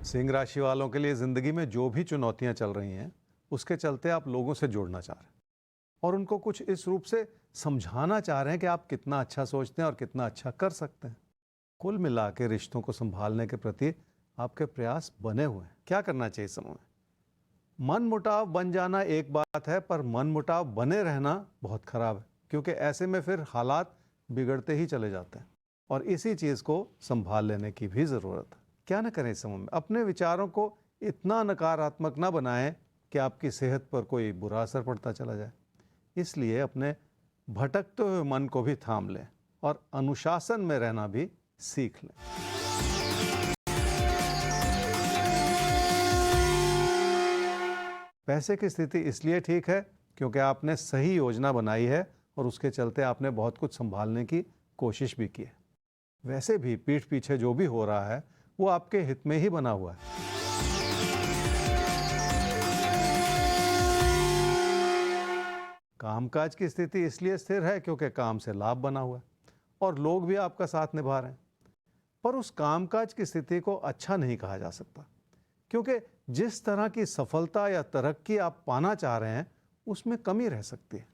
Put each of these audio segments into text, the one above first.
सिंह राशि वालों के लिए जिंदगी में जो भी चुनौतियां चल रही हैं, उसके चलते आप लोगों से जुड़ना चाह रहे हैं और उनको कुछ इस रूप से समझाना चाह रहे हैं कि आप कितना अच्छा सोचते हैं और कितना अच्छा कर सकते हैं। कुल मिला के रिश्तों को संभालने के प्रति आपके प्रयास बने हुए हैं। क्या करना चाहिए इस समय में? मन मुटाव बन जाना एक बात है, पर मन मुटाव बने रहना बहुत खराब है, क्योंकि ऐसे में फिर हालात बिगड़ते ही चले जाते हैं और इसी चीज़ को संभाल लेने की भी ज़रूरत है। क्या ना करें इस समय में? अपने विचारों को इतना नकारात्मक ना बनाएं कि आपकी सेहत पर कोई बुरा असर पड़ता चला जाए। इसलिए अपने भटकते हुए मन को भी थाम लें और अनुशासन में रहना भी सीख लें। पैसे की स्थिति इसलिए ठीक है क्योंकि आपने सही योजना बनाई है और उसके चलते आपने बहुत कुछ संभालने की कोशिश भी की है। वैसे भी पीठ पीछे जो भी हो रहा है वो आपके हित में ही बना हुआ है। कामकाज की स्थिति इसलिए स्थिर है क्योंकि काम से लाभ बना हुआ है और लोग भी आपका साथ निभा रहे हैं। पर उस कामकाज की स्थिति को अच्छा नहीं कहा जा सकता, क्योंकि जिस तरह की सफलता या तरक्की आप पाना चाह रहे हैं उसमें कमी रह सकती है।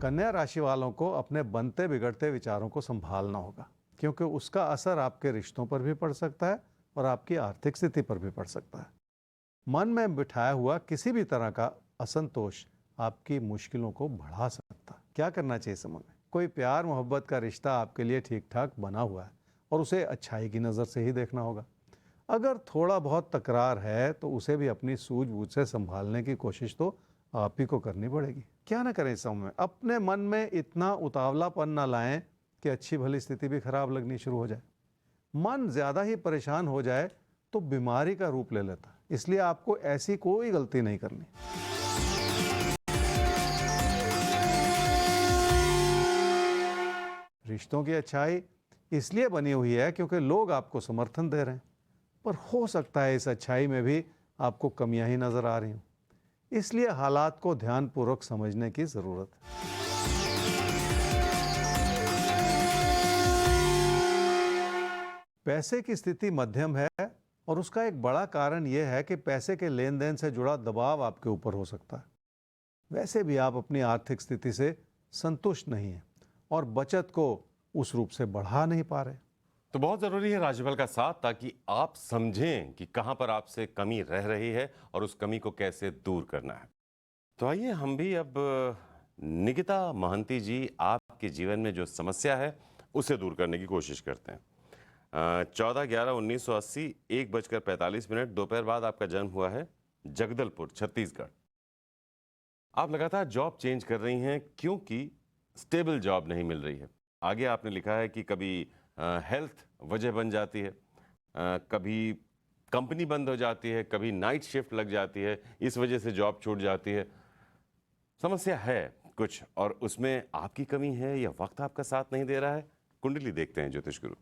कन्या राशि वालों को अपने बनते बिगड़ते विचारों को संभालना होगा, क्योंकि उसका असर आपके रिश्तों पर भी पड़ सकता है और आपकी आर्थिक स्थिति पर भी पड़ सकता है। मन में बिठाया हुआ किसी भी तरह का असंतोष आपकी मुश्किलों को बढ़ा सकता है। क्या करना चाहिए समय में? कोई प्यार मोहब्बत का रिश्ता आपके लिए ठीक ठाक बना हुआ है और उसे अच्छाई की नज़र से ही देखना होगा। अगर थोड़ा बहुत तकरार है तो उसे भी अपनी सूझबूझ से संभालने की कोशिश तो आप ही को करनी पड़ेगी। क्या ना करें इस समय में? अपने मन में इतना उतावलापन ना लाएं कि अच्छी भली स्थिति भी खराब लगनी शुरू हो जाए। मन ज़्यादा ही परेशान हो जाए तो बीमारी का रूप ले लेता है, इसलिए आपको ऐसी कोई गलती नहीं करनी। रिश्तों की अच्छाई इसलिए बनी हुई है क्योंकि लोग आपको समर्थन दे रहे हैं, पर हो सकता है इस अच्छाई में भी आपको कमियां ही नजर आ रही हों। इसलिए हालात को ध्यानपूर्वक समझने की जरूरत है। पैसे की स्थिति मध्यम है और उसका एक बड़ा कारण यह है कि पैसे के लेन देन से जुड़ा दबाव आपके ऊपर हो सकता है। वैसे भी आप अपनी आर्थिक स्थिति से संतुष्ट नहीं हैं और बचत को उस रूप से बढ़ा नहीं पा रहे। तो बहुत ज़रूरी है राशिफल का साथ, ताकि आप समझें कि कहाँ पर आपसे कमी रह रही है और उस कमी को कैसे दूर करना है। तो आइए हम भी अब निकिता महंती जी, आपके जीवन में जो समस्या है उसे दूर करने की कोशिश करते हैं। 14/11/1980 1:45 दोपहर बाद आपका जन्म हुआ है, जगदलपुर, छत्तीसगढ़। आप लगातार जॉब चेंज कर रही हैं क्योंकि स्टेबल जॉब नहीं मिल रही है। आगे आपने लिखा है कि कभी हेल्थ वजह बन जाती है, कभी कंपनी बंद हो जाती है, कभी नाइट शिफ्ट लग जाती है, इस वजह से जॉब छूट जाती है। समस्या है कुछ और उसमें आपकी कमी है या वक्त आपका साथ नहीं दे रहा है। कुंडली देखते हैं ज्योतिष गुरु,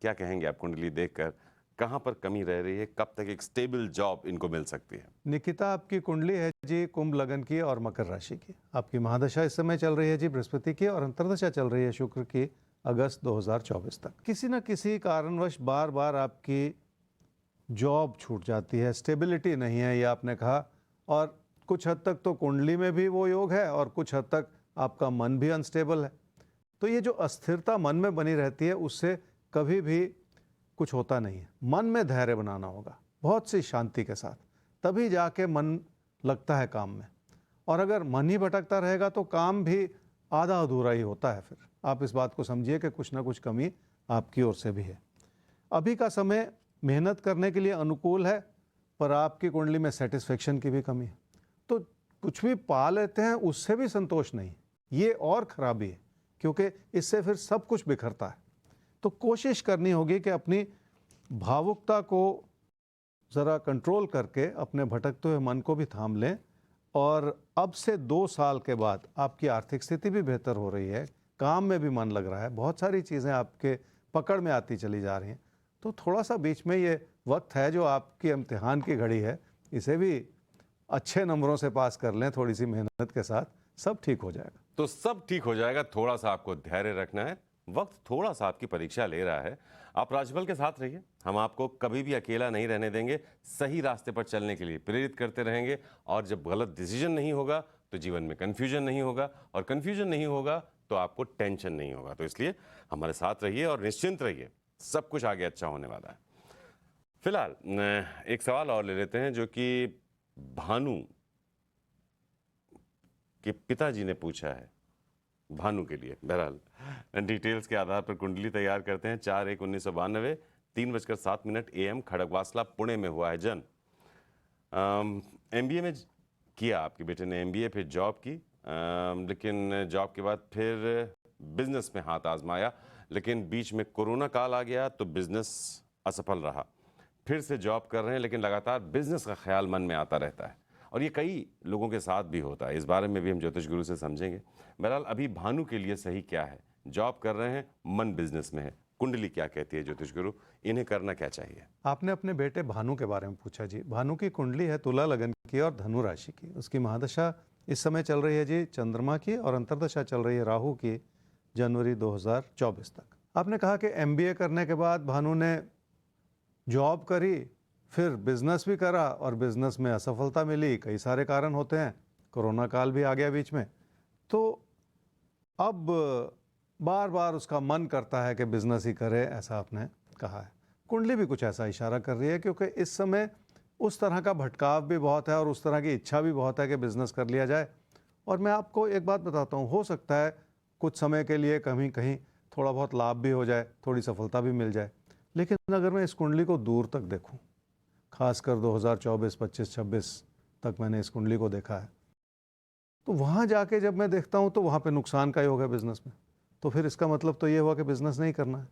क्या कहेंगे आप कुंडली देखकर, कहाँ पर कमी रह रही है, कब तक एक स्टेबल जॉब इनको मिल सकती है। निकिता, आपकी कुंडली है जी कुंभ लगन की और मकर राशि की। आपकी महादशा इस समय चल रही है जी बृहस्पति की और अंतर्दशा चल रही है शुक्र की अगस्त 2024 तक। किसी न किसी कारणवश बार बार आपकी जॉब छूट जाती है, स्टेबिलिटी नहीं है, ये आपने कहा। और कुछ हद तक तो कुंडली में भी वो योग है और कुछ हद तक आपका मन भी अनस्टेबल है। तो ये जो अस्थिरता मन में बनी रहती है उससे कभी भी कुछ होता नहीं है। मन में धैर्य बनाना होगा बहुत सी शांति के साथ, तभी जाके मन लगता है काम में। और अगर मन ही भटकता रहेगा तो काम भी आधा अधूरा ही होता है। फिर आप इस बात को समझिए कि कुछ ना कुछ कमी आपकी ओर से भी है। अभी का समय मेहनत करने के लिए अनुकूल है, पर आपकी कुंडली में सेटिस्फेक्शन की भी कमी है। तो कुछ भी पा लेते हैं उससे भी संतोष नहीं, ये और खराबी है, क्योंकि इससे फिर सब कुछ बिखरता है। तो कोशिश करनी होगी कि अपनी भावुकता को ज़रा कंट्रोल करके अपने भटकते हुए मन को भी थाम लें। और अब से 2 साल के बाद आपकी आर्थिक स्थिति भी बेहतर हो रही है, काम में भी मन लग रहा है, बहुत सारी चीज़ें आपके पकड़ में आती चली जा रही हैं। तो थोड़ा सा बीच में ये वक्त है जो आपकी इम्तिहान की घड़ी है, इसे भी अच्छे नंबरों से पास कर लें, थोड़ी सी मेहनत के साथ सब ठीक हो जाएगा। तो सब ठीक हो जाएगा, थोड़ा सा आपको धैर्य रखना है, वक्त थोड़ा सा आपकी परीक्षा ले रहा है। आप राजबल के साथ रहिए, हम आपको कभी भी अकेला नहीं रहने देंगे, सही रास्ते पर चलने के लिए प्रेरित करते रहेंगे। और जब गलत डिसीजन नहीं होगा तो जीवन में कन्फ्यूजन नहीं होगा, और कन्फ्यूजन नहीं होगा तो आपको टेंशन नहीं होगा। तो इसलिए हमारे साथ रहिए और निश्चिंत रहिए, सब कुछ आगे अच्छा होने वाला है। फिलहाल एक सवाल और ले लेते हैं जो कि भानु के पिताजी ने पूछा है, भानु के लिए। बहरहाल डिटेल्स के आधार पर कुंडली तैयार करते हैं। 4/1/1992, 3:07 AM, खड़गवासला, पुणे में हुआ है जन्म। MBA में किया आपके बेटे ने, MBA, फिर जॉब की, लेकिन जॉब के बाद फिर बिजनेस में हाथ आजमाया, लेकिन बीच में कोरोना काल आ गया तो बिजनेस असफल रहा। फिर से जॉब कर रहे हैं, लेकिन लगातार बिजनेस का ख्याल मन में आता रहता है, और ये कई लोगों के साथ भी होता है। इस बारे में भी हम ज्योतिष गुरु से समझेंगे। बहरहाल अभी भानु के लिए सही क्या है? जॉब कर रहे हैं, मन बिजनेस में है, कुंडली क्या कहती है ज्योतिष गुरु, इन्हें करना क्या चाहिए? आपने अपने बेटे भानु के बारे में पूछा जी। भानु की कुंडली है तुला लगन की और धनु राशि की। उसकी महादशा इस समय चल रही है जी चंद्रमा की, और अंतर्दशा चल रही है राहु की, जनवरी 2024 तक। आपने कहा कि MBA करने के बाद भानु ने जॉब करी, फिर बिजनेस भी करा और बिजनेस में असफलता मिली। कई सारे कारण होते हैं, कोरोना काल भी आ गया बीच में, तो अब बार बार उसका मन करता है कि बिजनेस ही करे, ऐसा आपने कहा है। कुंडली भी कुछ ऐसा इशारा कर रही है, क्योंकि इस समय उस तरह का भटकाव भी बहुत है और उस तरह की इच्छा भी बहुत है कि बिजनेस कर लिया जाए। और मैं आपको एक बात बताता हूँ, हो सकता है कुछ समय के लिए कहीं कहीं थोड़ा बहुत लाभ भी हो जाए, थोड़ी सफलता भी मिल जाए। लेकिन अगर मैं इस कुंडली को दूर तक देखूं, खासकर 2024, 25, 26 तक मैंने इस कुंडली को देखा है, तो वहाँ जाके जब मैं देखता हूँ तो वहाँ पे नुकसान का ही होगा बिजनेस में। तो फिर इसका मतलब तो ये हुआ कि बिजनेस नहीं करना है।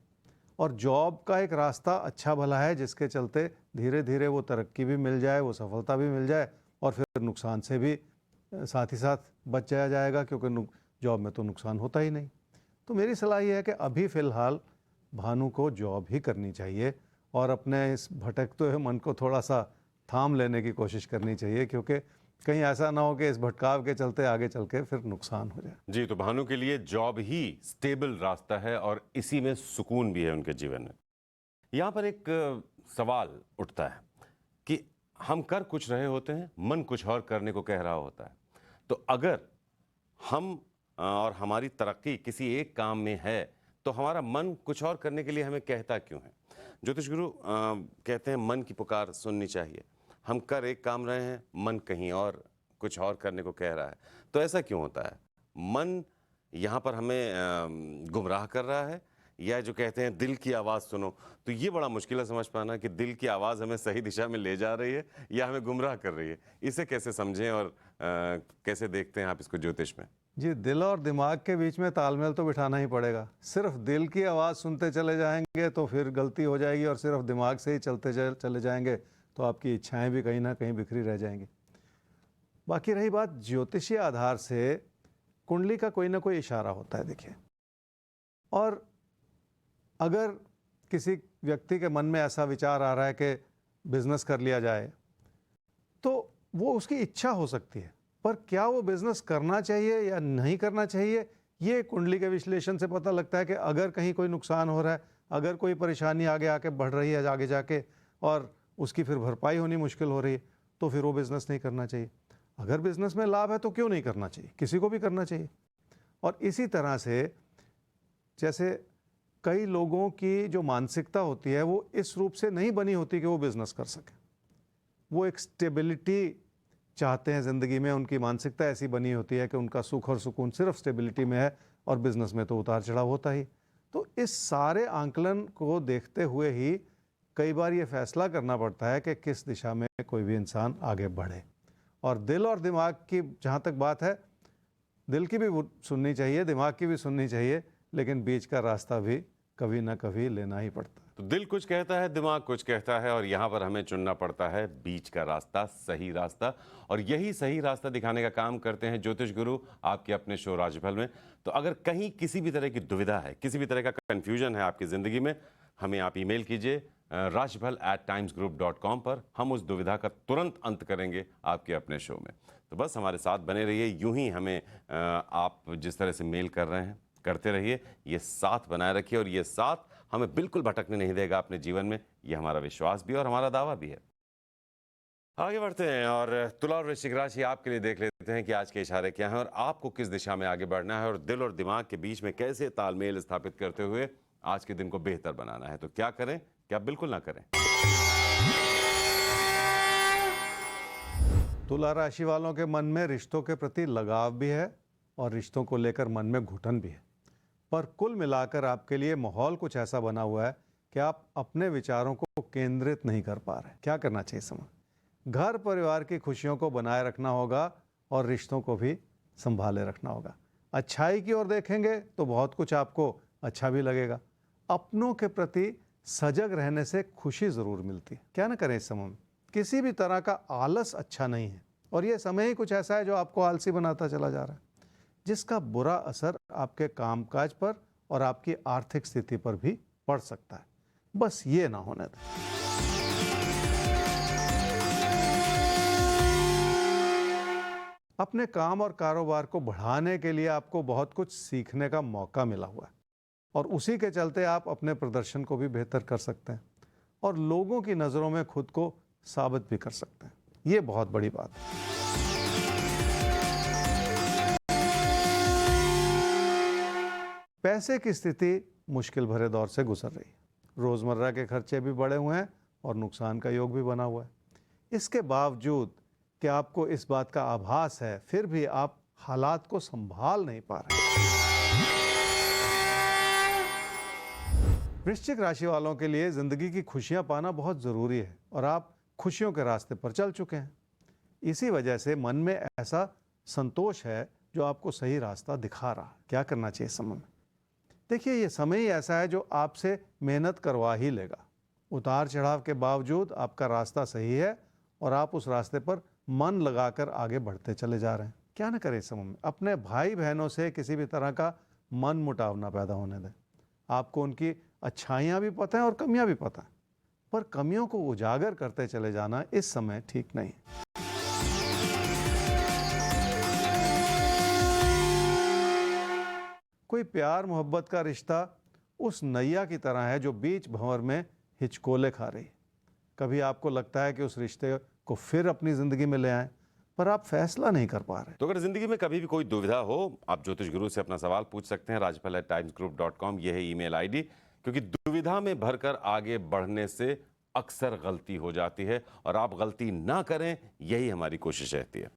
और जॉब का एक रास्ता अच्छा भला है, जिसके चलते धीरे धीरे वो तरक्की भी मिल जाए, वो सफलता भी मिल जाए, और फिर नुकसान से भी साथ ही साथ बच जाया जाएगा, क्योंकि जॉब में तो नुकसान होता ही नहीं। तो मेरी सलाह ये है कि अभी फ़िलहाल भानु को जॉब ही करनी चाहिए, और अपने इस भटकते हुए मन को थोड़ा सा थाम लेने की कोशिश करनी चाहिए, क्योंकि कहीं ऐसा ना हो कि इस भटकाव के चलते आगे चल के फिर नुकसान हो जाए। जी, तो भानु के लिए जॉब ही स्टेबल रास्ता है, और इसी में सुकून भी है उनके जीवन में। यहाँ पर एक सवाल उठता है कि हम कर कुछ रहे होते हैं, मन कुछ और करने को कह रहा होता है। तो अगर हम और हमारी तरक्की किसी एक काम में है, तो हमारा मन कुछ और करने के लिए हमें कहता क्यों है? ज्योतिष गुरु कहते हैं मन की पुकार सुननी चाहिए। हम कर एक काम रहे हैं, मन कहीं और कुछ और करने को कह रहा है। तो ऐसा क्यों होता है? मन यहाँ पर हमें गुमराह कर रहा है, या जो कहते हैं दिल की आवाज़ सुनो, तो ये बड़ा मुश्किल है समझ पाना कि दिल की आवाज़ हमें सही दिशा में ले जा रही है या हमें गुमराह कर रही है। इसे कैसे समझें और कैसे देखते हैं आप इसको ज्योतिष में? जी, दिल और दिमाग के बीच में तालमेल तो बिठाना ही पड़ेगा। सिर्फ दिल की आवाज़ सुनते चले जाएंगे तो फिर गलती हो जाएगी, और सिर्फ दिमाग से ही चले जाएंगे तो आपकी इच्छाएं भी कहीं ना कहीं बिखरी रह जाएंगी। बाकी रही बात ज्योतिषीय आधार से, कुंडली का कोई ना कोई इशारा होता है, देखिए। और अगर किसी व्यक्ति के मन में ऐसा विचार आ रहा है कि बिजनेस कर लिया जाए, तो वो उसकी इच्छा हो सकती है, पर क्या वो बिजनेस करना चाहिए या नहीं करना चाहिए, ये कुंडली के विश्लेषण से पता लगता है। कि अगर कहीं कोई नुकसान हो रहा है, अगर कोई परेशानी आगे आके बढ़ रही है आगे जाके, और उसकी फिर भरपाई होनी मुश्किल हो रही है, तो फिर वो बिजनेस नहीं करना चाहिए। अगर बिजनेस में लाभ है तो क्यों नहीं करना चाहिए, किसी को भी करना चाहिए। और इसी तरह से जैसे कई लोगों की जो मानसिकता होती है वो इस रूप से नहीं बनी होती कि वो बिजनेस कर सके। वो एक स्टेबिलिटी चाहते हैं ज़िंदगी में, उनकी मानसिकता ऐसी बनी होती है कि उनका सुख और सुकून सिर्फ स्टेबिलिटी में है, और बिजनेस में तो उतार चढ़ाव होता ही। तो इस सारे आंकलन को देखते हुए ही कई बार ये फैसला करना पड़ता है कि किस दिशा में कोई भी इंसान आगे बढ़े। और दिल और दिमाग की जहाँ तक बात है, दिल की भी सुननी चाहिए, दिमाग की भी सुननी चाहिए, लेकिन बीच का रास्ता भी कभी ना कभी लेना ही पड़ता है। तो दिल कुछ कहता है, दिमाग कुछ कहता है, और यहाँ पर हमें चुनना पड़ता है बीच का रास्ता, सही रास्ता। और यही सही रास्ता दिखाने का काम करते हैं ज्योतिष गुरु आपके अपने शो राजफल में। तो अगर कहीं किसी भी तरह की दुविधा है, किसी भी तरह का कंफ्यूजन है आपकी ज़िंदगी में, हमें आप ईमेल कीजिए rajbhal@timesgroup.com पर। हम उस दुविधा का तुरंत अंत करेंगे आपके अपने शो में। तो बस हमारे साथ बने रहिए। यूं ही हमें आप जिस तरह से मेल कर रहे हैं, करते रहिए, ये साथ बनाए रखिए और ये साथ हमें बिल्कुल भटकने नहीं देगा अपने जीवन में। ये हमारा विश्वास भी और हमारा दावा भी है। आगे बढ़ते हैं और तुला और वृश्चिक राशि आपके लिए देख लेते हैं कि आज के इशारे क्या हैं और आपको किस दिशा में आगे बढ़ना है और दिल और दिमाग के बीच में कैसे तालमेल स्थापित करते हुए आज के दिन को बेहतर बनाना है। तो क्या करें, क्या बिल्कुल ना करें। तुला राशि वालों के मन में रिश्तों के प्रति लगाव भी है और रिश्तों को लेकर मन में घुटन भी है, पर कुल मिलाकर आपके लिए माहौल कुछ ऐसा बना हुआ है कि आप अपने विचारों को केंद्रित नहीं कर पा रहे। क्या करना चाहिए समय? घर परिवार की खुशियों को बनाए रखना होगा और रिश्तों को भी संभाले रखना होगा। अच्छाई की ओर देखेंगे तो बहुत कुछ आपको अच्छा भी लगेगा। अपनों के प्रति सजग रहने से खुशी जरूर मिलती है। क्या ना करें इस समय में? किसी भी तरह का आलस अच्छा नहीं है और यह समय ही कुछ ऐसा है जो आपको आलसी बनाता चला जा रहा है, जिसका बुरा असर आपके कामकाज पर और आपकी आर्थिक स्थिति पर भी पड़ सकता है। बस ये ना होने दें। अपने काम और कारोबार को बढ़ाने के लिए आपको बहुत कुछ सीखने का मौका मिला हुआ है और उसी के चलते आप अपने प्रदर्शन को भी बेहतर कर सकते हैं और लोगों की नज़रों में खुद को साबित भी कर सकते हैं। ये बहुत बड़ी बात है। पैसे की स्थिति मुश्किल भरे दौर से गुजर रही है। रोजमर्रा के खर्चे भी बढ़े हुए हैं और नुकसान का योग भी बना हुआ है। इसके बावजूद कि आपको इस बात का आभास है, फिर भी आप हालात को संभाल नहीं पा रहे। वृश्चिक राशि वालों के लिए जिंदगी की खुशियां पाना बहुत जरूरी है और आप खुशियों के रास्ते पर चल चुके हैं। इसी वजह से मन में ऐसा संतोष है जो आपको सही रास्ता दिखा रहा है। क्या करना चाहिए समय में? देखिए, ये समय ही ऐसा है जो आपसे मेहनत करवा ही लेगा। उतार चढ़ाव के बावजूद आपका रास्ता सही है और आप उस रास्ते पर मन लगाकर आगे बढ़ते चले जा रहे हैं। क्या ना करें इस समय में? अपने भाई बहनों से किसी भी तरह का मन मुटाव ना पैदा होने दें। आपको उनकी अच्छाइयाँ भी पता है और कमियाँ भी पता है, पर कमियों को उजागर करते चले जाना इस समय ठीक नहीं है। कोई प्यार मोहब्बत का रिश्ता उस नैया की तरह है जो बीच भंवर में हिचकोले खा रही है। कभी आपको लगता है कि उस रिश्ते को फिर अपनी जिंदगी में ले आएं, पर आप फैसला नहीं कर पा रहे। तो अगर जिंदगी में कभी भी कोई दुविधा हो, आप ज्योतिष गुरु से अपना सवाल पूछ सकते हैं। rajpal@timesgroup.com ये है ईमेल आईडी। क्योंकि दुविधा में भरकर आगे बढ़ने से अक्सर गलती हो जाती है और आप गलती ना करें, यही हमारी कोशिश रहती है।